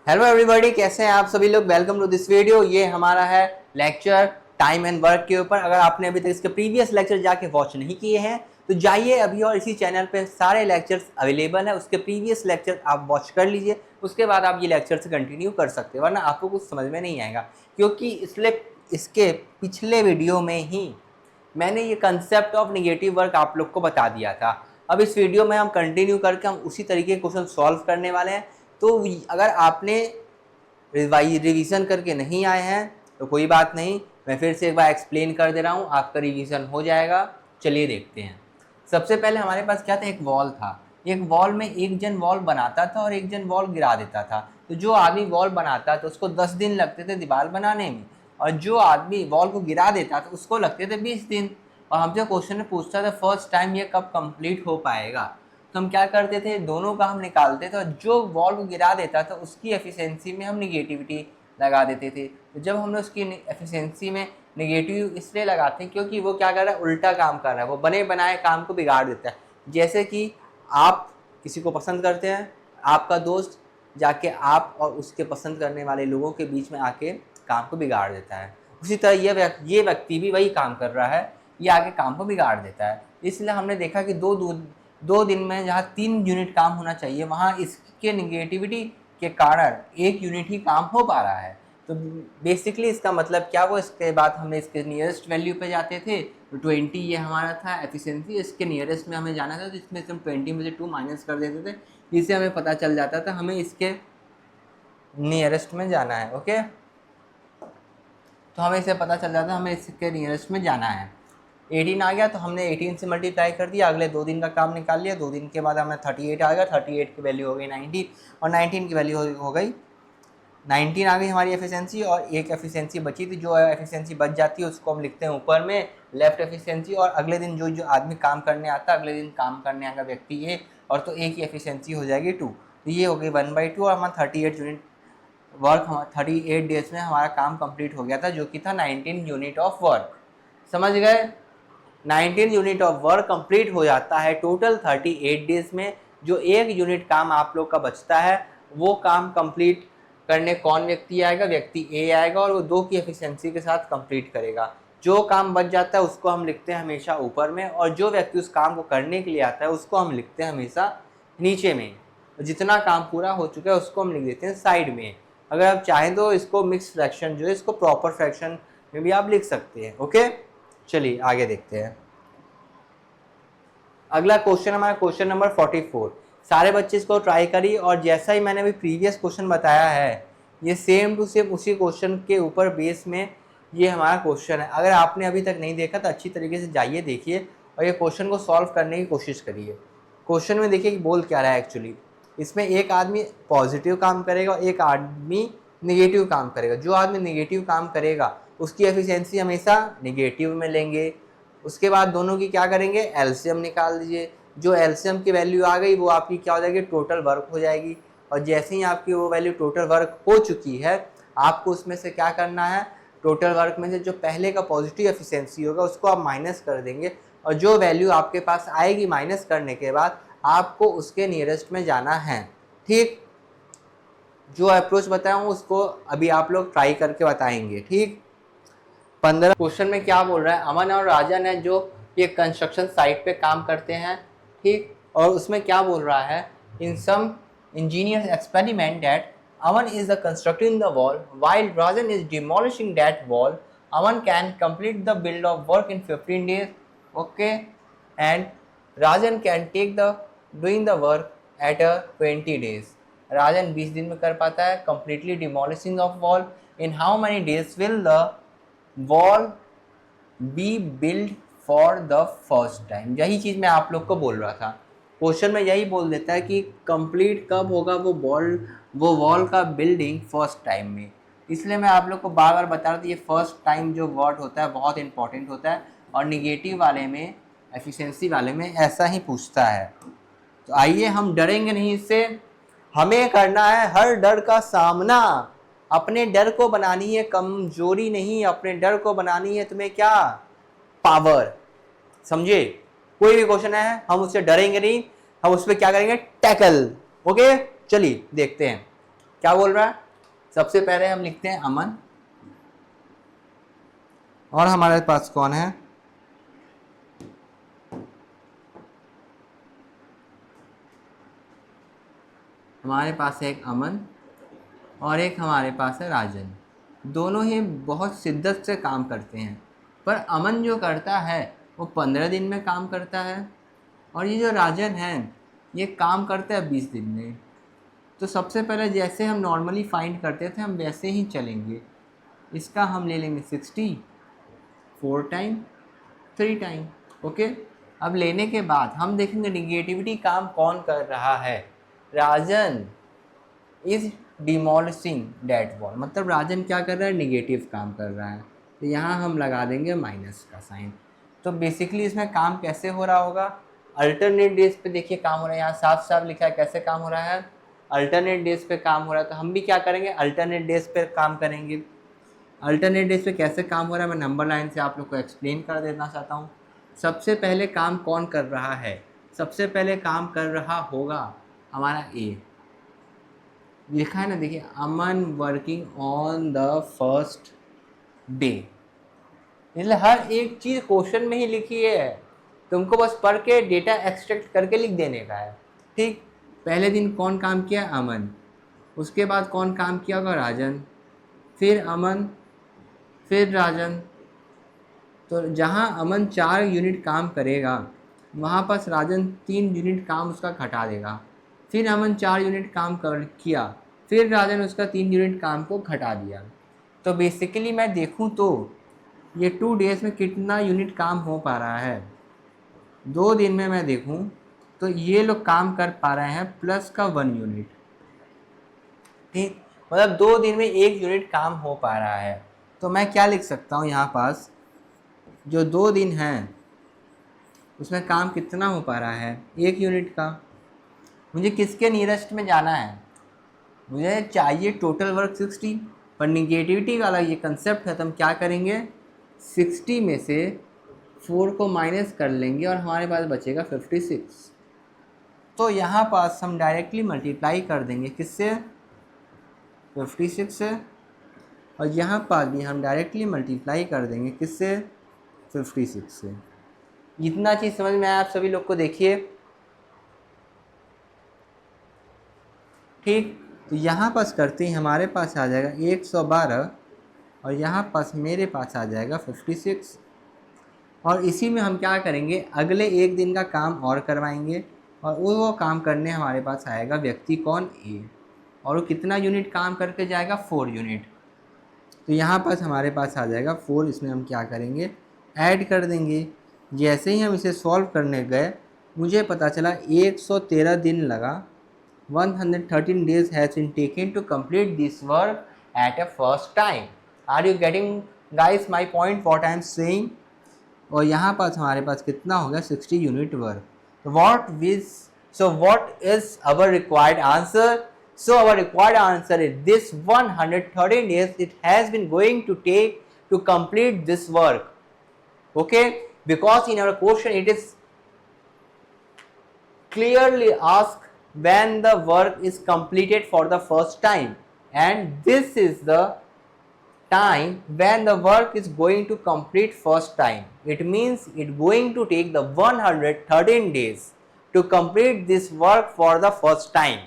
Hello everybody, कैसे हैं आप सभी लोग। Welcome to this video. ये हमारा है लेक्चर टाइम एंड वर्क के ऊपर। अगर आपने अभी तक इसके प्रीवियस लेक्चर जाके वॉच नहीं किए हैं तो जाइए अभी, और इसी चैनल पे सारे लेक्चर्स अवेलेबल है। उसके प्रीवियस लेक्चर आप वॉच कर लीजिए, उसके बाद आप ये लेक्चर से कंटिन्यू कर सकते हैं, वरना आपको कुछ समझ में नहीं आएगा। क्योंकि इसके पिछले वीडियो में ही मैंने ये कंसेप्ट ऑफ निगेटिव वर्क आप लोग को बता दिया था। अब इस वीडियो में हम कंटिन्यू करके हम उसी तरीके के क्वेश्चन सॉल्व करने वाले हैं। तो अगर आपने रिवीजन करके नहीं आए हैं तो कोई बात नहीं, मैं फिर से एक बार एक्सप्लेन कर दे रहा हूँ, आपका रिवीजन हो जाएगा। चलिए देखते हैं। सबसे पहले हमारे पास क्या था, एक वॉल था। एक वॉल में एक जन वॉल बनाता था और एक जन वॉल गिरा देता था। तो जो आदमी वॉल बनाता था उसको 10 दिन लगते थे दीवार बनाने में, और जो आदमी वॉल को गिरा देता था उसको लगते थे 20 दिन। और हमसे क्वेश्चन में पूछता था फर्स्ट टाइम ये कब कंप्लीट हो पाएगा। तो हम क्या करते थे, दोनों का हम निकालते थे, और जो वॉल को गिरा देता था उसकी एफिशिएंसी में हम निगेटिविटी लगा देते थे। तो जब हमने उसकी एफिशिएंसी में निगेटिव इसलिए लगाते हैं क्योंकि वो क्या कर रहा है, उल्टा काम कर रहा है, वो बने बनाए काम को बिगाड़ देता है। जैसे कि आप किसी को पसंद करते हैं, आपका दोस्त जाके आप और उसके पसंद करने वाले लोगों के बीच में आके काम को बिगाड़ देता है, उसी तरह ये व्यक्ति भी वही काम कर रहा है, ये आगे काम को बिगाड़ देता है। इसलिए हमने देखा कि दो दिन में जहाँ 3 यूनिट काम होना चाहिए वहाँ इसके निगेटिविटी के कारण 1 यूनिट ही काम हो पा रहा है। तो बेसिकली इसका मतलब क्या हुआ, इसके बाद हमने इसके नियरेस्ट वैल्यू पे जाते थे। तो 20 ये हमारा था एफिशिएंसी, इसके नियरेस्ट में हमें जाना था, तो इसमें से हम 20 में से 2 माइनस कर देते थे। इससे हमें पता चल जाता था हमें इसके नियरेस्ट में जाना है। ओके, तो हमें इसे पता चल जाता है हमें इसके नियरेस्ट में जाना है। 18 आ गया तो हमने 18 से मल्टीप्लाई कर दिया, अगले 2 दिन का काम निकाल लिया। 2 दिन के बाद हमें 38 आ गया, 38 की वैल्यू हो गई 19, और 19 की वैल्यू हो गई 19 आ गई हमारी एफिशिएंसी। और एक एफिशिएंसी बची थी, जो एफिशिएंसी बच जाती है उसको हम लिखते हैं ऊपर में लेफ्ट एफिशिएंसी। और अगले दिन जो आदमी काम करने आता है, अगले दिन काम करने आएगा व्यक्ति ए, और तो ए की एफिशिएंसी हो जाएगी 2। तो ये हो गई 1/2, और हमारा 38 यूनिट वर्क 38 डेज में हमारा काम कंप्लीट हो गया था, जो कि था 19 यूनिट ऑफ वर्क। समझ गए, 19 यूनिट ऑफ वर्क कंप्लीट हो जाता है टोटल 38 डेज में। जो 1 यूनिट काम आप लोग का बचता है वो काम कंप्लीट करने कौन व्यक्ति आएगा, व्यक्ति ए आएगा, और वो 2 की एफिशिएंसी के साथ कंप्लीट करेगा। जो काम बच जाता है उसको हम लिखते हैं हमेशा ऊपर में, और जो व्यक्ति उस काम को करने के लिए आता है उसको हम लिखते हैं हमेशा नीचे में। जितना काम पूरा हो चुका है उसको हम लिख देते हैं साइड में। अगर आप चाहें तो इसको मिक्स फ्रैक्शन जो है इसको प्रॉपर फ्रैक्शन में भी आप लिख सकते हैं। ओके, चलिए आगे देखते हैं। अगला क्वेश्चन हमारा क्वेश्चन नंबर 44। सारे बच्चे इसको ट्राई करिए, और जैसा ही मैंने अभी प्रीवियस क्वेश्चन बताया है ये सेम टू सेम उसी क्वेश्चन के ऊपर बेस में ये हमारा क्वेश्चन है। अगर आपने अभी तक नहीं देखा तो अच्छी तरीके से जाइए देखिए, और ये क्वेश्चन को सॉल्व करने की कोशिश करिए। क्वेश्चन में देखिए कि बोल क्या रहा है एक्चुअली। इसमें एक आदमी पॉजिटिव काम करेगा और एक आदमी निगेटिव काम करेगा। जो आदमी निगेटिव काम करेगा उसकी एफिशिएंसी हमेशा निगेटिव में लेंगे। उसके बाद दोनों की क्या करेंगे, एलसीएम निकाल दीजिए। जो एलसीएम की वैल्यू आ गई वो आपकी क्या हो जाएगी, टोटल वर्क हो जाएगी। और जैसे ही आपकी वो वैल्यू टोटल वर्क हो चुकी है, आपको उसमें से क्या करना है, टोटल वर्क में से जो पहले का पॉजिटिव एफिशिएंसी होगा उसको आप माइनस कर देंगे, और जो वैल्यू आपके पास आएगी माइनस करने के बाद आपको उसके नियरेस्ट में जाना है। ठीक, जो अप्रोच बताया हूँ उसको अभी आप लोग ट्राई करके बताएंगे। ठीक, 15 क्वेश्चन में क्या बोल रहा है, अमन और राजन है जो ये कंस्ट्रक्शन साइट पे काम करते हैं। ठीक, और उसमें क्या बोल रहा है, in some engineers experiment that Aman is the constructing the wall while Rajan is demolishing that wall. Aman can complete the build of work in 15 days, okay, and Rajan can take the doing the work at 20 days। Rajan 20 दिन में कर पाता है completely demolishing of wall. In how many days will the wall be build for the first time. यही चीज़ मैं आप लोग को बोल रहा था, क्वेश्चन में यही बोल देता है कि कंप्लीट कब होगा वो वॉल का बिल्डिंग फर्स्ट टाइम में। इसलिए मैं आप लोग को बार बार बता रहा था ये फर्स्ट टाइम जो वर्ड होता है बहुत इंपॉर्टेंट होता है, और निगेटिव वाले में एफिशिएंसी वाले में ऐसा ही पूछता है। तो आइए हम डरेंगे नहीं इससे, हमें करना है हर डर का सामना। अपने डर को बनानी है कमजोरी नहीं, अपने डर को बनानी है तुम्हें क्या, पावर। समझे, कोई भी क्वेश्चन है हम उससे डरेंगे नहीं, हम उस पर क्या करेंगे, टैकल। ओके, चलिए देखते हैं। क्या बोल रहा है? सबसे पहले हम लिखते हैं अमन, और हमारे पास कौन है? हमारे पास है एक अमन और एक हमारे पास है राजन। दोनों ही बहुत शिद्दत से काम करते हैं, पर अमन जो करता है वो 15 दिन में काम करता है, और ये जो राजन है ये काम करता है 20 दिन में। तो सबसे पहले जैसे हम नॉर्मली फाइंड करते थे हम वैसे ही चलेंगे। इसका हम ले लेंगे 60 4 टाइम 3 टाइम। ओके, अब लेने के बाद हम देखेंगे निगेटिविटी काम कौन कर रहा है। राजन इज डिमोलिशिंग डेट वॉल, मतलब राजन क्या कर रहा है? निगेटिव काम कर रहा है। तो यहाँ हम लगा देंगे माइनस का साइन। तो बेसिकली इसमें काम कैसे हो रहा होगा? अल्टरनेट डेज पे देखिए काम हो रहा है, यहाँ साफ साफ लिखा है कैसे काम हो रहा है, अल्टरनेट डेज पे काम हो रहा है। तो हम भी क्या करेंगे? अल्टरनेट डेज पे काम करेंगे। अल्टरनेट डेज पे कैसे काम हो रहा है मैं नंबर लाइन से आप लोग को एक्सप्लेन कर देना चाहता हूँ। सबसे पहले काम कौन कर रहा है? सबसे पहले काम कर रहा होगा हमारा ए, लिखा है ना, देखिए Aman working on the first day. इसलिए हर एक चीज़ क्वेश्चन में ही लिखी है, तुमको बस पढ़ के डेटा एक्सट्रैक्ट करके लिख देने का है। ठीक, पहले दिन कौन काम किया? अमन। उसके बाद कौन काम किया होगा? राजन। फिर अमन, फिर राजन। तो जहाँ अमन 4 यूनिट काम करेगा वहाँ पास राजन 3 यूनिट काम उसका घटा देगा। फिर अमन 4 यूनिट काम किया, फिर राजन उसका 3 यूनिट काम को घटा दिया। तो बेसिकली मैं देखूँ तो ये 2 डेज में कितना यूनिट काम हो पा रहा है? 2 दिन में मैं देखूँ तो ये लोग काम कर पा रहे हैं प्लस का 1 यूनिट। ठीक, मतलब 2 दिन में 1 यूनिट काम हो पा रहा है। तो मैं क्या लिख सकता हूँ यहाँ पास, जो 2 दिन हैं उसमें काम कितना हो पा रहा है? 1 यूनिट का। मुझे किसके नियरेस्ट में जाना है? मुझे चाहिए टोटल वर्क 60, पर निगेटिविटी वाला ये कंसेप्ट है तो हम क्या करेंगे? 60 में से 4 को माइनस कर लेंगे और हमारे पास बचेगा 56। तो यहाँ पास हम डायरेक्टली मल्टीप्लाई कर देंगे किससे? 56 से। और यहाँ पास भी हम डायरेक्टली मल्टीप्लाई कर देंगे किससे? 56 से। इतना चीज़ समझ में आया आप सभी लोग को? देखिए ठीक, तो यहाँ पास करते ही हमारे पास आ जाएगा 112 और यहाँ पास मेरे पास आ जाएगा 56। और इसी में हम क्या करेंगे? अगले 1 दिन का काम और करवाएंगे, और वो काम करने हमारे पास आएगा व्यक्ति कौन? ए। और वो कितना यूनिट काम करके जाएगा? 4 यूनिट। तो यहाँ पास हमारे पास आ जाएगा 4, इसमें हम क्या करेंगे? ऐड कर देंगे। जैसे ही हम इसे सॉल्व करने गए मुझे पता चला 113 दिन लगा, 113 days has been taken to complete this work at a first time. Are you getting guys my point what I am saying? और यहाँ पास हमारे पास कितना हो गया? 60 unit work. what is our required answer? So our required answer is this 113 days it has been going to take to complete this work. Okay, because in our question it is clearly asked when the work is completed for the first time, and this is the time when the work is going to complete first time. It means it going to take the 113 days to complete this work for the first time.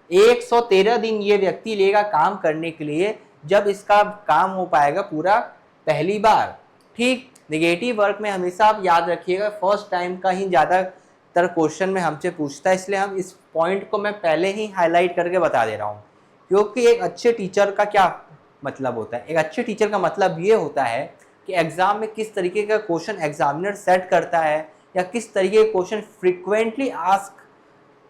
113 दिन ये व्यक्ति लेगा काम करने के लिए जब इसका काम हो पाएगा पूरा पहली बार। ठीक, नेगेटिव वर्क में हमेशा आप याद रखिएगा फर्स्ट टाइम का ही ज़्यादातर क्वेश्चन में हमसे पूछता है, इसलिए हम इस पॉइंट को मैं पहले ही हाईलाइट करके बता दे रहा हूँ। क्योंकि एक अच्छे टीचर का क्या मतलब होता है? एक अच्छे टीचर का मतलब ये होता है कि एग्जाम में किस तरीके का क्वेश्चन एग्जामिनर सेट करता है, या किस तरीके के क्वेश्चन फ्रिक्वेंटली आस्क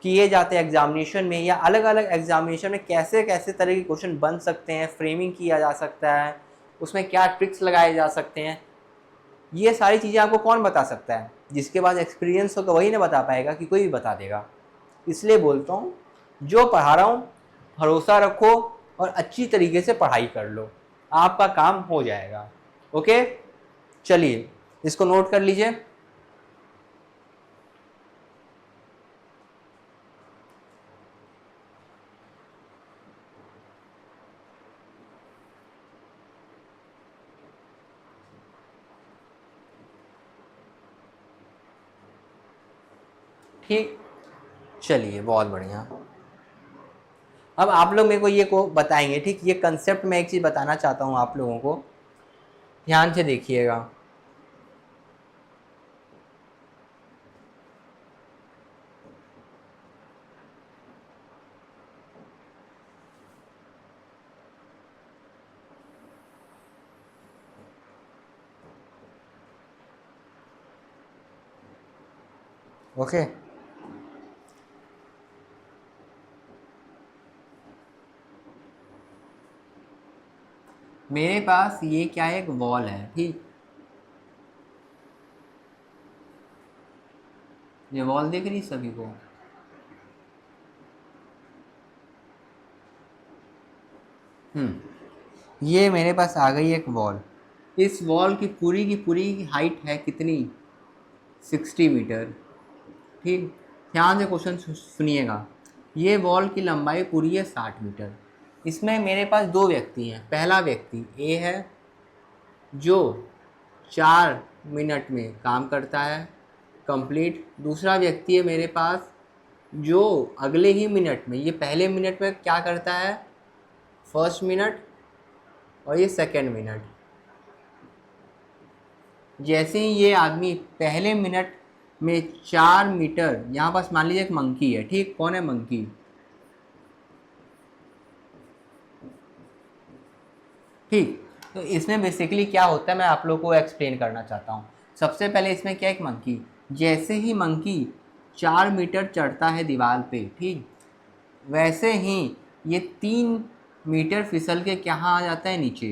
किए जाते हैं एग्जामिनेशन में, या अलग अलग एग्जामिनेशन में कैसे कैसे तरह के क्वेश्चन बन सकते हैं, फ्रेमिंग किया जा सकता है, उसमें क्या ट्रिक्स लगाए जा सकते हैं। ये सारी चीज़ें आपको कौन बता सकता है? जिसके पास एक्सपीरियंस होगा वही ना बता पाएगा, कि कोई भी बता देगा। इसलिए बोलता हूँ जो पढ़ा रहा हूँ भरोसा रखो और अच्छी तरीके से पढ़ाई कर लो, आपका काम हो जाएगा। ओके, चलिए इसको नोट कर लीजिए। ठीक, चलिए बहुत बढ़िया। अब आप लोग मेरे को ये को बताएंगे, ठीक, ये कंसेप्ट मैं एक चीज़ बताना चाहता हूँ आप लोगों को, ध्यान से देखिएगा। ओके, मेरे पास ये क्या है, एक वॉल है, ठीक, ये वॉल दिख रही सभी को? ये मेरे पास आ गई एक वॉल। इस वॉल की पूरी हाइट है कितनी, 60 मीटर, ठीक। ध्यान से क्वेश्चन सुनिएगा। ये वॉल की लंबाई पूरी है 60 मीटर। इसमें मेरे पास दो व्यक्ति हैं। पहला व्यक्ति ए है जो 4 मिनट में काम करता है कंप्लीट। दूसरा व्यक्ति है मेरे पास जो अगले ही मिनट में, ये पहले मिनट में क्या करता है, फर्स्ट मिनट, और ये सेकेंड मिनट। जैसे ही ये आदमी पहले मिनट में 4 मीटर, यहाँ पास मान लीजिए एक मंकी है, ठीक, कौन है, मंकी, ठीक। तो इसमें बेसिकली क्या होता है, मैं आप लोग को एक्सप्लेन करना चाहता हूँ। सबसे पहले इसमें क्या, एक मंकी, जैसे ही मंकी 4 मीटर चढ़ता है दीवार पे, ठीक, वैसे ही ये 3 मीटर फिसल के कहाँ आ जाता है, नीचे।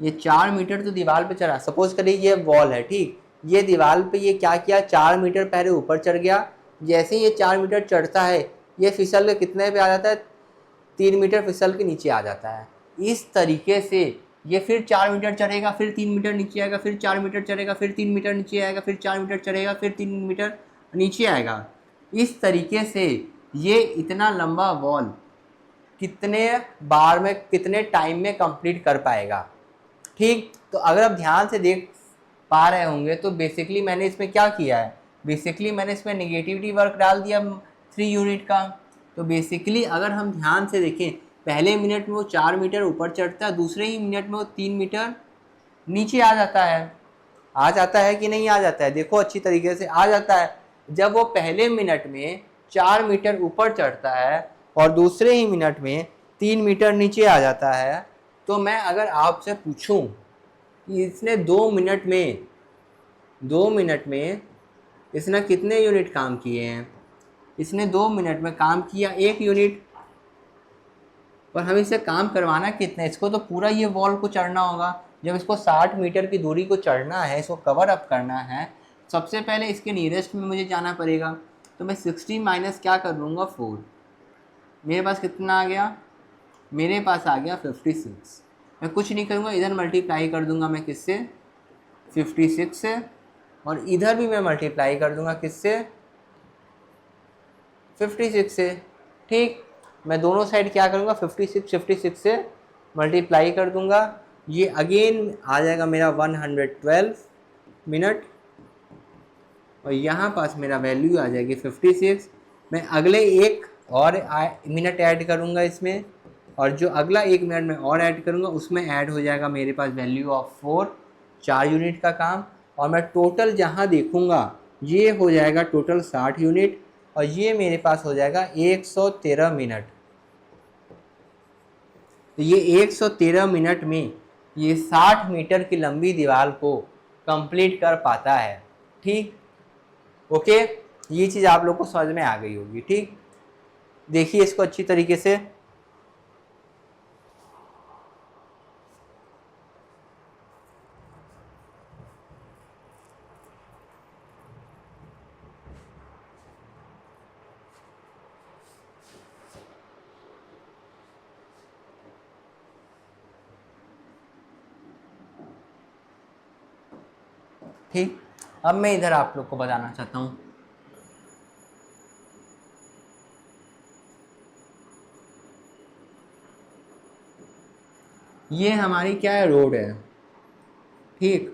ये 4 मीटर तो दीवार पे चढ़ा, सपोज करिए ये वॉल है, ठीक, ये दीवार पे ये क्या किया, 4 मीटर पहले ऊपर चढ़ गया। जैसे ही ये 4 मीटर चढ़ता है, ये फिसल के कितने पे आ जाता है, 3 मीटर फिसल के नीचे आ जाता है। इस तरीके से ये फिर 4 मीटर चढ़ेगा, फिर 3 मीटर नीचे आएगा, फिर 4 मीटर चढ़ेगा, फिर 3 मीटर नीचे आएगा, फिर 4 मीटर चढ़ेगा, फिर 3 मीटर नीचे आएगा। इस तरीके से ये इतना लंबा वॉल कितने बार में, कितने टाइम में कंप्लीट कर पाएगा, ठीक। तो अगर आप ध्यान से देख पा रहे होंगे तो बेसिकली मैंने इसमें क्या किया है, बेसिकली मैंने इसमें नेगेटिविटी वर्क डाल दिया 3 यूनिट का। तो बेसिकली अगर हम ध्यान से देखें, पहले मिनट में वो 4 मीटर ऊपर चढ़ता है, दूसरे ही मिनट में वो 3 मीटर नीचे आ जाता है। आ जाता है कि नहीं आ जाता है, देखो अच्छी तरीके से आ जाता है। जब वो पहले मिनट में 4 मीटर ऊपर चढ़ता है और दूसरे ही मिनट में 3 मीटर नीचे आ जाता है, तो मैं अगर आपसे पूछूं कि इसने 2 मिनट में इसने कितने यूनिट काम किए हैं, इसने 2 मिनट में काम किया 1 यूनिट। पर हमें इसे काम करवाना कितना है, इसको तो पूरा ये वॉल को चढ़ना होगा। जब इसको 60 मीटर की दूरी को चढ़ना है, इसको कवर अप करना है, सबसे पहले इसके नियरेस्ट में मुझे जाना पड़ेगा। तो मैं 60 माइनस क्या कर लूँगा, 4। मेरे पास कितना आ गया, मेरे पास आ गया 56। मैं कुछ नहीं करूँगा, इधर मल्टीप्लाई कर दूंगा मैं किससे, 56 से, और इधर भी मैं मल्टीप्लाई कर दूंगा किससे, 56 से, ठीक। मैं दोनों साइड क्या करूँगा, 56 से मल्टीप्लाई कर दूंगा। ये अगेन आ जाएगा मेरा 112 मिनट, और यहाँ पास मेरा वैल्यू आ जाएगी 56। मैं अगले एक और मिनट ऐड करूँगा इसमें, और जो अगला 1 मिनट में और ऐड करूँगा उसमें ऐड हो जाएगा मेरे पास वैल्यू ऑफ 4, 4 यूनिट का काम। और मैं टोटल जहाँ देखूँगा ये हो जाएगा टोटल 60 यूनिट, और ये मेरे पास हो जाएगा 113 मिनट। तो ये 113 मिनट में ये 60 मीटर की लंबी दीवार को कंप्लीट कर पाता है, ठीक। ओके, ये चीज़ आप लोग को समझ में आ गई होगी, ठीक। देखिए इसको अच्छी तरीके से। ठीक, अब मैं इधर आप लोग को बताना चाहता हूँ। ये हमारी क्या है, रोड है, ठीक।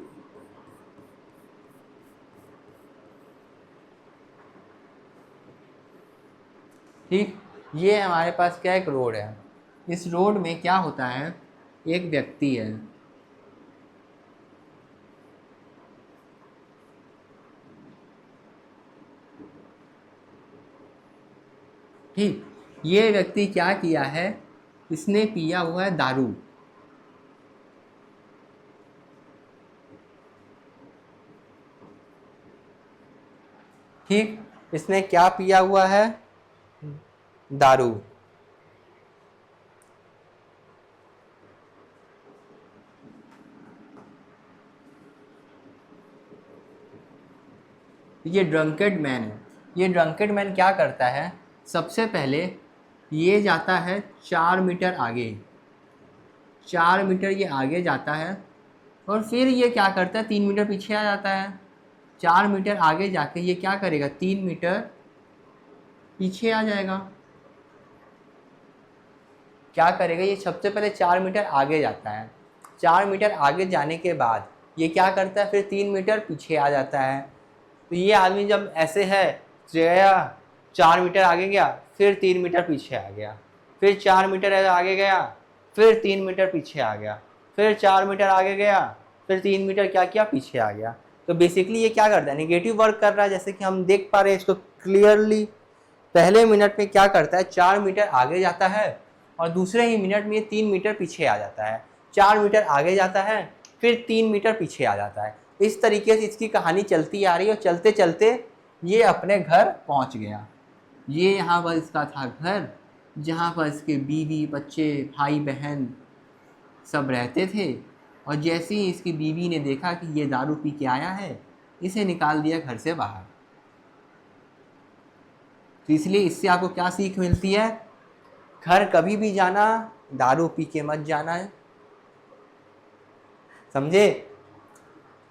ठीक, ये हमारे पास क्या एक रोड है। इस रोड में क्या होता है, एक व्यक्ति है, ठीक, ये व्यक्ति क्या किया है, इसने पिया हुआ है दारू। ठीक, इसने क्या पिया हुआ है, दारू। ये ड्रंकेड मैन है। ये ड्रंकेड मैन क्या करता है, सबसे पहले ये जाता है 4 मीटर आगे, 4 मीटर ये आगे जाता है, और फिर ये क्या करता है, 3 मीटर पीछे आ जाता है। 4 मीटर आगे जाके ये क्या करेगा, 3 मीटर पीछे आ जाएगा। क्या करेगा, ये सबसे पहले 4 मीटर आगे जाता है, 4 मीटर आगे जाने के बाद ये क्या करता है, फिर 3 मीटर पीछे आ जाता है। तो ये आदमी जब ऐसे है, गया 4 मीटर आगे गया, फिर 3 मीटर पीछे आ गया, फिर 4 मीटर आगे गया, फिर 3 मीटर पीछे आ गया, फिर 4 मीटर आगे गया, फिर 3 मीटर क्या किया, पीछे आ गया। तो बेसिकली ये क्या करता है, नेगेटिव वर्क कर रहा है। जैसे कि हम देख पा रहे हैं इसको क्लियरली, पहले मिनट में क्या करता है, 4 मीटर आगे जाता है, और दूसरे ही मिनट में ये 3 मीटर पीछे आ जाता है। 4 मीटर आगे जाता है, फिर 3 मीटर पीछे आ जाता है। इस तरीके से इसकी कहानी चलती आ रही है, और चलते चलते ये अपने घर पहुंच गया। ये यहाँ पर इसका था घर, जहाँ पर इसके बीवी बच्चे भाई बहन सब रहते थे। और जैसे ही इसकी बीवी ने देखा कि ये दारू पी के आया है, इसे निकाल दिया घर से बाहर। तो इसलिए इससे आपको क्या सीख मिलती है, घर कभी भी जाना दारू पी के मत जाना है, समझे।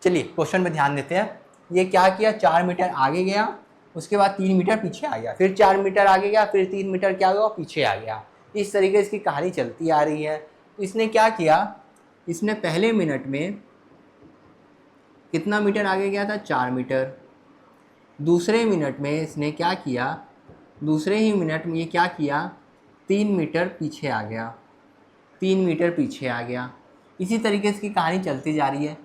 चलिए क्वेश्चन में ध्यान देते हैं। ये क्या किया, 4 मीटर आगे गया, उसके बाद 3 मीटर पीछे आ गया, फिर 4 मीटर आगे गया, फिर 3 मीटर क्या हुआ, पीछे आ गया। इस तरीके से इसकी कहानी चलती आ रही है। तो इसने क्या किया, इसने पहले मिनट में कितना मीटर आगे गया था, 4 मीटर। दूसरे मिनट में इसने क्या किया, दूसरे ही मिनट में ये क्या किया, 3 मीटर पीछे आ गया, 3 मीटर पीछे आ गया। इसी तरीके से इसकी कहानी चलती जा रही है।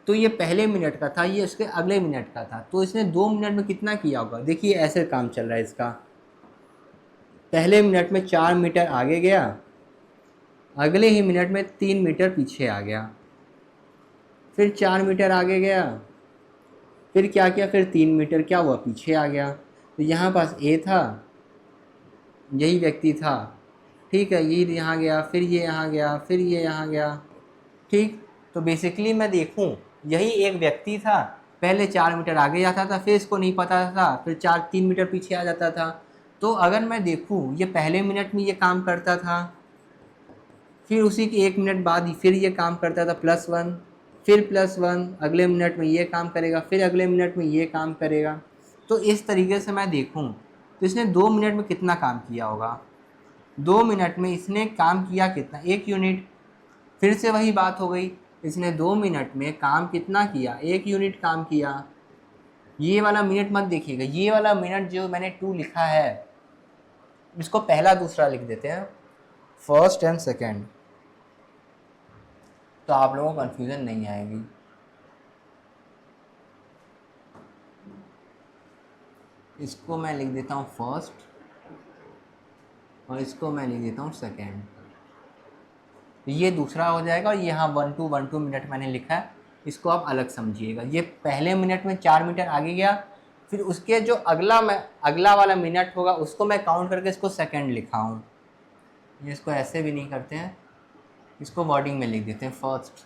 तो ये पहले मिनट का था, ये उसके अगले मिनट का था। तो इसने 2 मिनट में कितना किया होगा, देखिए ऐसे काम चल रहा है इसका। पहले मिनट में 4 मीटर आगे गया, अगले ही मिनट में 3 मीटर पीछे आ गया, फिर 4 मीटर आगे गया, फिर क्या किया, फिर 3 मीटर क्या हुआ, पीछे आ गया। तो यहाँ पास ए था, यही व्यक्ति था, ठीक है, ये यहाँ गया, फिर ये यहाँ गया, फिर ये यहाँ गया, ठीक। तो बेसिकली मैं देखूं, यही एक व्यक्ति था, पहले 4 मीटर आगे जाता था, फिर इसको नहीं पता था, फिर 3 मीटर पीछे आ जाता था। तो अगर मैं देखूं, ये पहले मिनट में ये काम करता था, फिर उसी के 1 मिनट बाद फिर ये काम करता था +1, फिर +1, अगले मिनट में ये काम करेगा, फिर अगले मिनट में ये काम करेगा। तो इस तरीके से मैं देखूं तो इसने 2 मिनट में कितना काम किया होगा, 2 मिनट में इसने काम किया कितना, 1 यूनिट। फिर से वही बात हो गई, इसने 2 मिनट में काम कितना किया, 1 यूनिट काम किया। ये वाला मिनट मत देखिएगा, ये वाला मिनट जो मैंने 2 लिखा है, इसको पहला दूसरा लिख देते हैं, फर्स्ट एंड सेकेंड, तो आप लोगों को कन्फ्यूज़न नहीं आएगी। इसको मैं लिख देता हूँ फर्स्ट, और इसको मैं लिख देता हूँ सेकेंड। ये दूसरा हो जाएगा, और यहाँ 1 मिनट मैंने लिखा है, इसको आप अलग समझिएगा। ये पहले मिनट में 4 मीटर आगे गया, फिर उसके जो अगला वाला मिनट होगा उसको मैं काउंट करके इसको सेकंड लिखा हूँ। ये इसको ऐसे भी नहीं करते हैं, इसको वर्डिंग में लिख देते हैं फर्स्ट।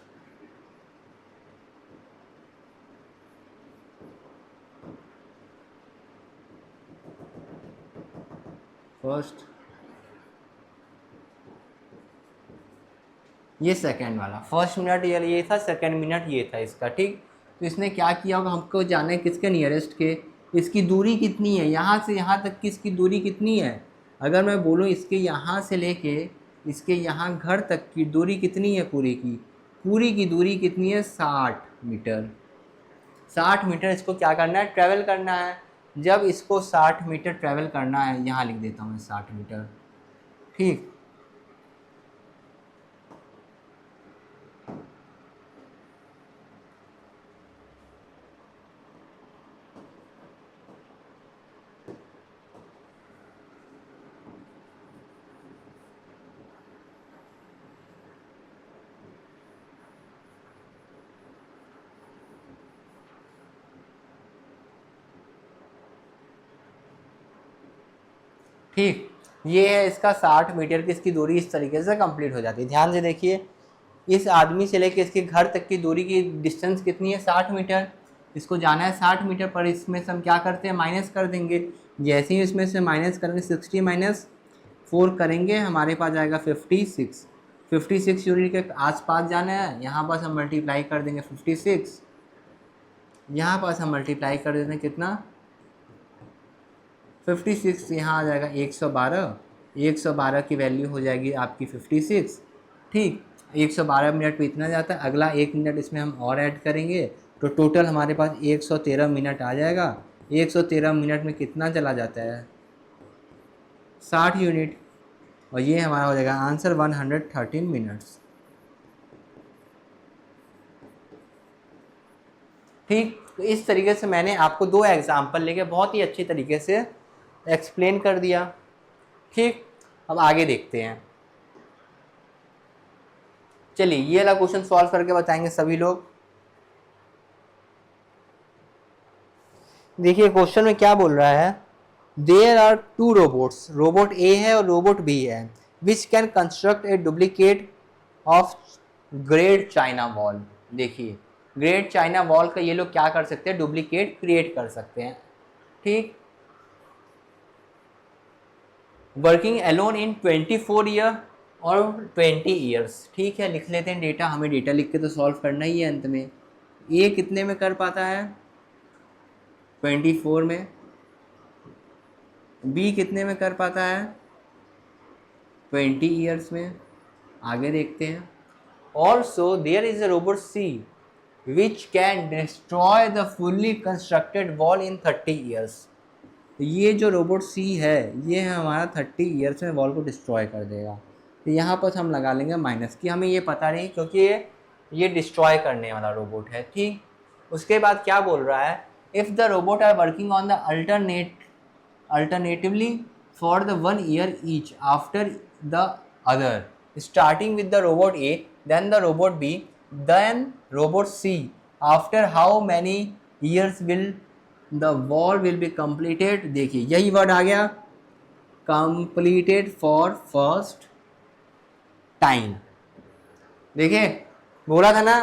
ये सेकंड वाला, फर्स्ट मिनट ये था, सेकंड मिनट ये था इसका, ठीक। तो इसने क्या किया होगा, हमको जाने किसके नियरेस्ट के, इसकी दूरी कितनी है, यहाँ से यहाँ तक की इसकी दूरी कितनी है। अगर मैं बोलूँ इसके यहाँ से लेके इसके यहाँ घर तक की दूरी कितनी है, पूरी की दूरी कितनी है, 60 मीटर। 60 मीटर इसको क्या करना है, ट्रैवल करना है। जब इसको 60 मीटर ट्रैवल करना है, यहाँ लिख देता हूँ मैं 60 मीटर, ठीक। ठीक, ये है इसका 60 मीटर की इसकी दूरी, इस तरीके से कंप्लीट हो जाती है। ध्यान से देखिए, इस आदमी से लेके इसके घर तक की दूरी की डिस्टेंस कितनी है, 60 मीटर। इसको जाना है 60 मीटर, पर इसमें से हम क्या करते हैं, माइनस कर देंगे। जैसे ही इसमें से माइनस करेंगे, 60 माइनस 4 करेंगे, हमारे पास आएगा 56। 56 यूनिट के आसपास जाना है, यहाँ पास हम मल्टीप्लाई कर देंगे 56, यहाँ पास हम मल्टीप्लाई कर देते हैं कितना, 56, यहाँ आ जाएगा 112। 112 की वैल्यू हो जाएगी आपकी 56, ठीक। 112 मिनट पे इतना जाता है, अगला 1 मिनट इसमें हम और ऐड करेंगे तो टोटल हमारे पास 113 मिनट आ जाएगा। 113 मिनट में कितना चला जाता है, 60 यूनिट, और ये हमारा हो जाएगा आंसर 113 मिनट्स, ठीक। तो इस तरीके से मैंने आपको 2 एग्जाम्पल लेके बहुत ही अच्छी तरीके से एक्सप्लेन कर दिया, ठीक। अब आगे देखते हैं, चलिए ये वाला क्वेश्चन सॉल्व करके बताएंगे सभी लोग। देखिए क्वेश्चन में क्या बोल रहा है, देयर आर 2 रोबोट्स, रोबोट ए है और रोबोट बी है, which can construct a duplicate of great China wall. देखिए ग्रेट चाइना वॉल का ये लोग क्या कर सकते हैं, डुप्लीकेट क्रिएट कर सकते हैं, ठीक। वर्किंग अलोन इन 24 ईयर और 20 ईयर्स, ठीक है। लिख लेते हैं डेटा, हमें डेटा लिख के तो सॉल्व करना ही है अंत में। ए कितने में कर पाता है, 24 में। बी कितने में कर पाता है, 20 ईयर्स में। आगे देखते हैं, also there is a robot C which can destroy the fully constructed wall in 30 years. ये जो रोबोट सी है, ये हमारा 30 ईयर्स में वॉल को डिस्ट्रॉय कर देगा। तो यहाँ पर हम लगा लेंगे माइनस, की हमें ये पता नहीं क्योंकि ये डिस्ट्रॉय करने वाला रोबोट है, ठीक। उसके बाद क्या बोल रहा है, if the robot are working on the alternatively for the 1 year each after the other, starting with the robot A, then the robot B, then robot C, after how many years will the wall will be completed. देखिए यही word आ गया, completed for first time. देखिए बोला था ना,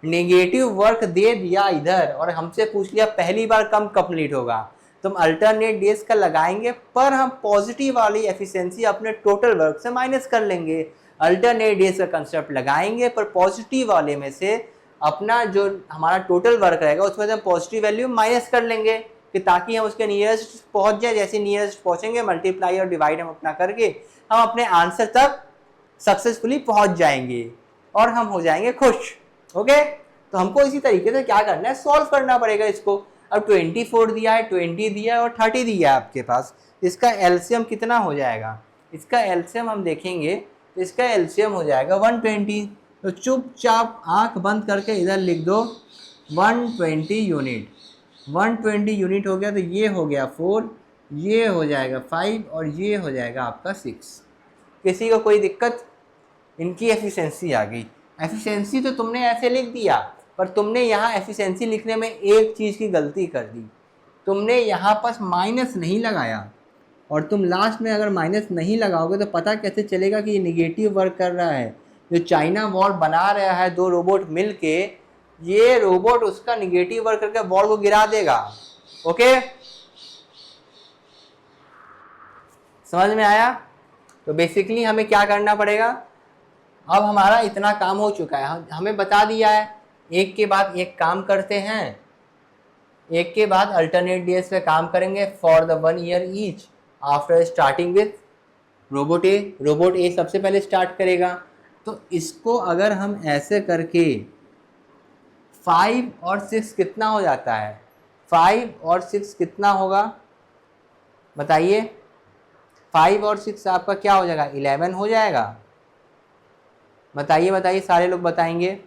negative work दे दिया इधर और हमसे पूछ लिया पहली बार कम कंप्लीट होगा, तो हम अल्टरनेट डेज का लगाएंगे, पर हम पॉजिटिव वाली एफिशिएंसी अपने टोटल वर्क से माइनस कर लेंगे। अल्टरनेट डेज का कंसेप्ट लगाएंगे, पर पॉजिटिव वाले में से अपना जो हमारा टोटल वर्क रहेगा उसमें से हम पॉजिटिव वैल्यू माइनस कर लेंगे, कि ताकि हम उसके नियरेस्ट पहुंच जाए। जैसे नियरेस्ट पहुंचेंगे, मल्टीप्लाई और डिवाइड हम अपना करके हम अपने आंसर तक सक्सेसफुली पहुंच जाएंगे और हम हो जाएंगे खुश। ओके, तो हमको इसी तरीके से क्या करना है, सॉल्व करना पड़ेगा इसको। अब 24 दिया है, 20 दिया है और 30 दिया है आपके पास, इसका एलसीएम कितना हो जाएगा, इसका एलसीएम हम देखेंगे तो इसका एलसीएम हो जाएगा 120। तो चुपचाप आंख बंद करके इधर लिख दो 120 यूनिट। 120 यूनिट हो गया तो ये हो गया 4, ये हो जाएगा 5 और ये हो जाएगा आपका 6। किसी को कोई दिक्कत, इनकी एफिशिएंसी आ गई। एफिशिएंसी तो तुमने ऐसे लिख दिया, पर तुमने यहाँ एफिशिएंसी लिखने में एक चीज़ की गलती कर दी, तुमने यहाँ पास माइनस नहीं लगाया। और तुम लास्ट में अगर माइनस नहीं लगाओगे तो पता कैसे चलेगा कि ये निगेटिव वर्क कर रहा है। जो चाइना वॉल बना रहा है 2 रोबोट मिल के, ये रोबोट उसका निगेटिव वर्क करके वॉल को गिरा देगा। ओके, समझ में आया? तो बेसिकली हमें क्या करना पड़ेगा, अब हमारा इतना काम हो चुका है, हमें बता दिया है एक के बाद एक काम करते हैं, एक के बाद अल्टरनेट डेज पे काम करेंगे for the 1 year each after starting with robot A. Robot A सबसे पहले स्टार्ट करेगा, तो इसको अगर हम ऐसे करके 5 और 6 कितना हो जाता है, 5 और 6 कितना होगा बताइए? 5 और 6 आपका क्या हो जाएगा? 11 हो जाएगा। बताइए बताइए, सारे लोग बताएंगे।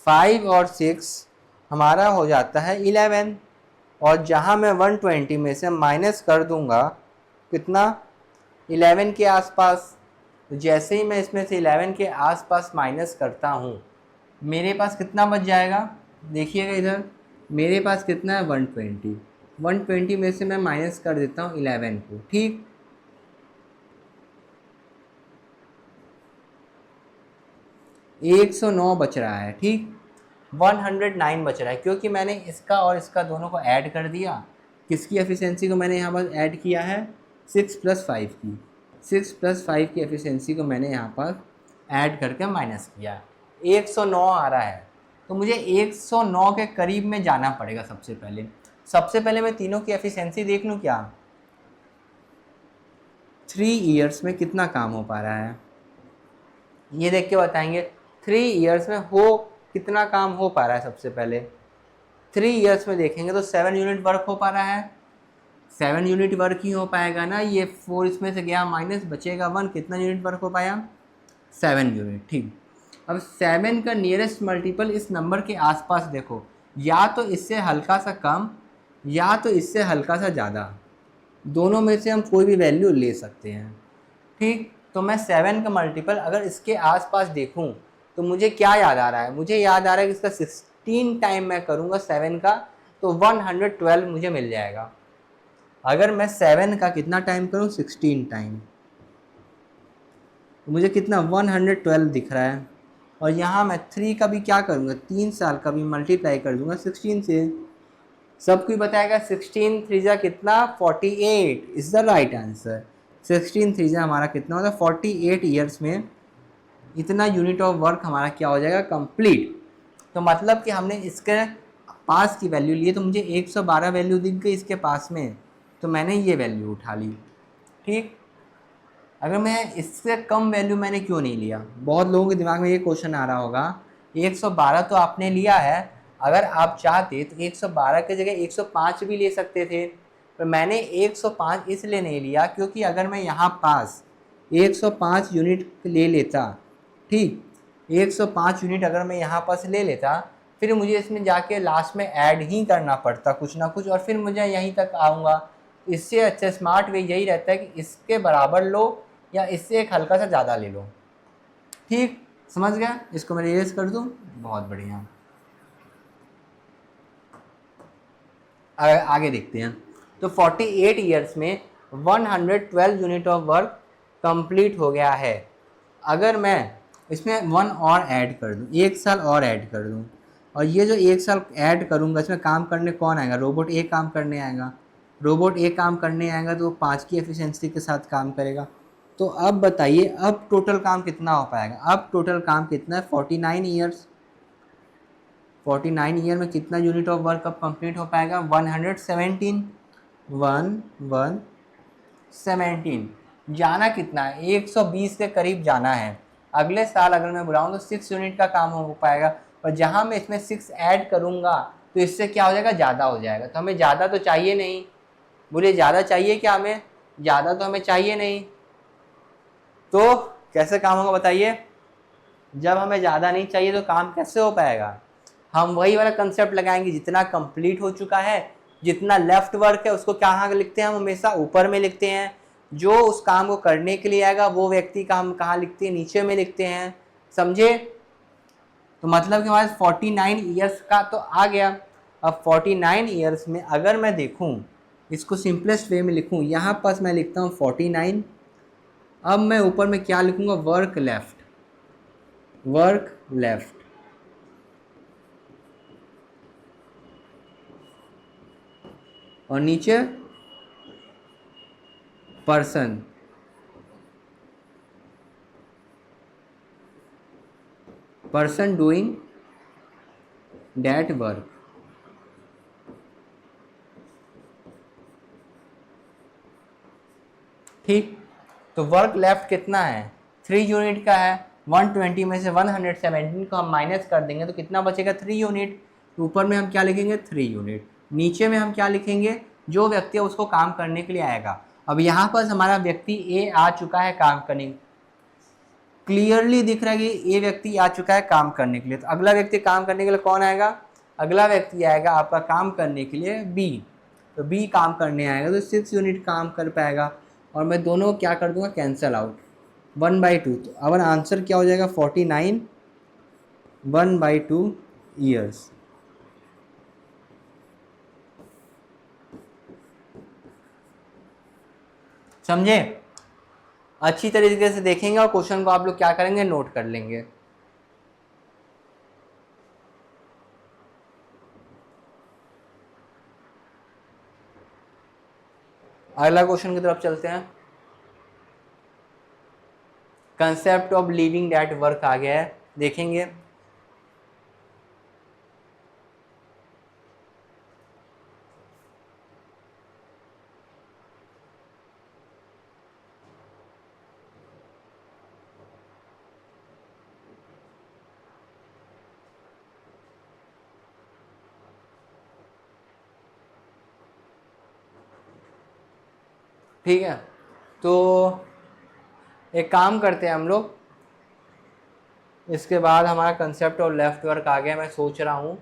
5 और 6 हमारा हो जाता है 11, और जहाँ मैं 120 में से माइनस कर दूंगा कितना? 11 के आसपास। तो जैसे ही मैं इसमें से 11 के आसपास माइनस करता हूँ, मेरे पास कितना बच जाएगा? देखिएगा इधर, मेरे पास कितना है? 120। 120 में से मैं माइनस कर देता हूँ 11 को, ठीक। 109 बच रहा है, ठीक। 109 बच रहा है, क्योंकि मैंने इसका और इसका दोनों को ऐड कर दिया। किसकी एफिशिएंसी को मैंने यहाँ पर ऐड किया है? 6 + 5 की। 6 + 5 की एफिशिएंसी को मैंने यहाँ पर ऐड करके माइनस किया, 109 आ रहा है। तो मुझे 109 के करीब में जाना पड़ेगा। सबसे पहले मैं तीनों की एफिशिएंसी देख लूँ क्या? 3 ईयर्स में कितना काम हो पा रहा है, ये देख के बताएंगे। 3 ईयर्स में कितना काम हो पा रहा है? सबसे पहले 3 ईयर्स में देखेंगे तो 7 यूनिट वर्क हो पा रहा है। 7 यूनिट वर्क ही हो पाएगा ना। ये 4 इसमें से गया माइनस, बचेगा 1। कितना यूनिट वर्क हो पाया? 7 यूनिट, ठीक। अब 7 का नियरेस्ट मल्टीपल इस नंबर के आसपास देखो, या तो इससे हल्का सा कम या तो इससे हल्का सा ज़्यादा, दोनों में से हम कोई भी वैल्यू ले सकते हैं, ठीक। तो मैं 7 का मल्टीपल अगर इसके आसपास देखूं तो मुझे क्या याद आ रहा है? मुझे याद आ रहा है कि इसका 16 टाइम मैं करूंगा 7 का, तो 112 मुझे मिल जाएगा। अगर मैं 7 का कितना टाइम करूं? 16 टाइम, तो मुझे कितना? 112 दिख रहा है। और यहाँ मैं 3 का भी क्या करूँगा? 3 साल का भी मल्टीप्लाई कर दूंगा 16 से। सबको बताएगा 16 3 कितना? 48 इज़ द राइट आंसर। 16 3 हमारा कितना होता है? 48 ईयर्स में इतना यूनिट ऑफ वर्क हमारा क्या हो जाएगा? कंप्लीट। तो मतलब कि हमने इसके पास की वैल्यू ली, तो मुझे 112 वैल्यू दिख गई इसके पास में, तो मैंने ये वैल्यू उठा ली, ठीक। अगर मैं इससे कम वैल्यू मैंने क्यों नहीं लिया? बहुत लोगों के दिमाग में ये क्वेश्चन आ रहा होगा। 112 तो आपने लिया है, अगर आप चाहते तो 112 की जगह 105 भी ले सकते थे, पर मैंने 105 इसलिए नहीं लिया क्योंकि अगर मैं यहाँ पास 105 यूनिट ले लेता, ठीक, 105 यूनिट अगर मैं यहाँ पास ले लेता, फिर मुझे इसमें जाके लास्ट में ऐड ही करना पड़ता कुछ ना कुछ, और फिर मुझे यहीं तक आऊँगा। इससे अच्छा स्मार्ट वे यही रहता है कि इसके बराबर लो या इससे एक हल्का सा ज़्यादा ले लो, ठीक। समझ गया? इसको मैं इरेज कर दूँ, बहुत बढ़िया। आगे देखते हैं। तो 48 ईयर्स में 112 यूनिट ऑफ वर्क कंप्लीट हो गया है। अगर मैं इसमें 1 और ऐड कर दूँ, 1 साल और ऐड कर दूँ, और ये जो 1 साल ऐड करूँगा इसमें काम करने कौन आएगा? रोबोट एक काम करने आएगा। रोबोट एक काम करने आएगा तो 5 की एफिशिएंसी के साथ काम करेगा। तो अब बताइए, अब टोटल काम कितना हो पाएगा? अब टोटल काम कितना है? 49 ईयर्स। 49 ईयर में कितना यूनिट ऑफ वर्क अब कंप्लीट हो पाएगा? 117। 117 जाना कितना है? 120 के करीब जाना है। अगले साल अगर मैं बुलाऊँ तो 6 यूनिट का काम हो पाएगा, और जहाँ मैं इसमें 6 ऐड करूँगा तो इससे क्या हो जाएगा? ज़्यादा हो जाएगा। तो हमें ज़्यादा तो चाहिए नहीं। बोलिए ज़्यादा चाहिए क्या हमें? ज़्यादा तो हमें चाहिए नहीं। तो कैसे काम होगा बताइए? जब हमें ज़्यादा नहीं चाहिए तो काम कैसे हो पाएगा? हम वही वाला कंसेप्ट लगाएंगे, जितना कंप्लीट हो चुका है, जितना लेफ्ट वर्क है उसको कहाँ लिखते हैं? हम हमेशा ऊपर में लिखते हैं। जो उस काम को करने के लिए आएगा वो व्यक्ति का हम कहाँ लिखते हैं? नीचे में लिखते हैं। समझे? तो मतलब कि हमारे 49 ईयर्स का तो आ गया। अब 49 ईयर्स में अगर मैं देखूं, इसको सिंपलेस्ट वे में लिखूं, यहाँ पास मैं लिखता हूँ 49। अब मैं ऊपर में क्या लिखूंगा? Work left. वर्क लेफ्ट, और नीचे person. Person doing that work, ठीक। तो वर्क लेफ्ट कितना है? 3 यूनिट का है। 120 में से 117 को हम माइनस कर देंगे तो कितना बचेगा? 3 यूनिट। ऊपर में हम क्या लिखेंगे 3 यूनिट, नीचे में हम क्या लिखेंगे जो व्यक्ति है उसको काम करने के लिए आएगा। अब यहाँ पर हमारा व्यक्ति ए आ चुका है काम करने, क्लियरली दिख रहा है कि ए व्यक्ति आ चुका है काम करने के लिए। तो अगला व्यक्ति काम करने के लिए कौन आएगा, अगला व्यक्ति आएगा आपका काम करने के लिए बी। तो बी काम करने आएगा तो 6 यूनिट काम कर पाएगा, और मैं दोनों क्या कर दूंगा कैंसल आउट 1/2। तो अब आंसर क्या हो जाएगा 49 1/2 ईयर्स। समझे? अच्छी तरीके से देखेंगे और क्वेश्चन को आप लोग क्या करेंगे नोट कर लेंगे। अगला क्वेश्चन की तरफ चलते हैं। Concept of living that work आ गया है, देखेंगे। ठीक है, तो एक काम करते हैं हम लोग, इसके बाद हमारा कंसेप्ट ऑफ लेफ्ट वर्क आ गया। मैं सोच रहा हूँ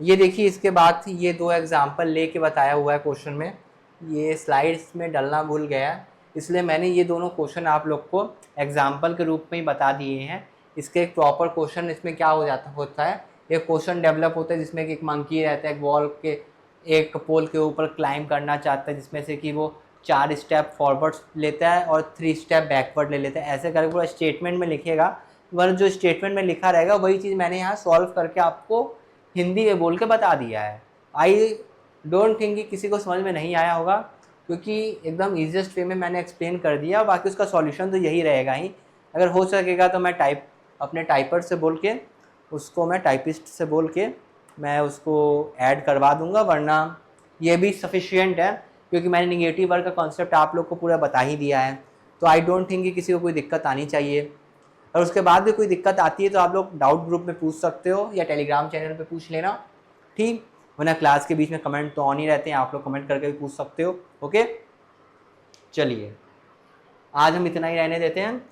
ये देखिए, इसके बाद ये 2 एग्जाम्पल लेके बताया हुआ है क्वेश्चन में, ये स्लाइड्स में डालना भूल गया है, इसलिए मैंने ये दोनों क्वेश्चन आप लोग को एग्जाम्पल के रूप में ही बता दिए हैं। इसके एक प्रॉपर क्वेश्चन इसमें क्या होता है, एक क्वेश्चन डेवलप होता है जिसमें कि एक मंकी रहता है, एक वॉल के एक पोल के ऊपर क्लाइंब करना चाहता है, जिसमें से कि वो 4 स्टेप फॉरवर्ड लेता है और 3 स्टेप बैकवर्ड ले लेता है। ऐसे करके पूरा स्टेटमेंट में लिखेगा, वह जो स्टेटमेंट में लिखा रहेगा वही चीज़ मैंने यहाँ सॉल्व करके आपको हिंदी में बोल के बता दिया है। आई डोंट थिंक कि किसी को समझ में नहीं आया होगा, क्योंकि एकदम ईजिएस्ट वे में मैंने एक्सप्लेन कर दिया। बाकी उसका सॉल्यूशन तो यही रहेगा ही। अगर हो सकेगा तो मैं अपने टाइपर से बोल के उसको, मैं टाइपिस्ट से बोल के मैं उसको ऐड करवा दूंगा, वरना ये भी सफिशिएंट है, क्योंकि मैंने निगेटिव वर्क का कॉन्सेप्ट आप लोग को पूरा बता ही दिया है। तो आई डोंट थिंक कि किसी को कोई दिक्कत आनी चाहिए। और उसके बाद भी कोई दिक्कत आती है तो आप लोग डाउट ग्रुप में पूछ सकते हो या टेलीग्राम चैनल पे पूछ लेना, ठीक। वरना क्लास के बीच में कमेंट तो ऑन ही रहते हैं, आप लोग कमेंट करके भी पूछ सकते हो। ओके, चलिए आज हम इतना ही रहने देते हैं।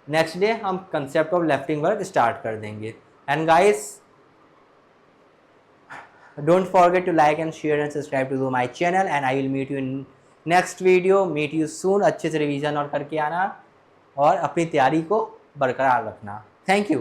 नेक्स्ट डे हम concept of lifting work start कर देंगे। And guys, don't forget to like and share and subscribe to my channel, and I will meet you in next video. meet you soon। अच्छे से revision और करके आना और अपनी तैयारी को बरकरार रखना। Thank you.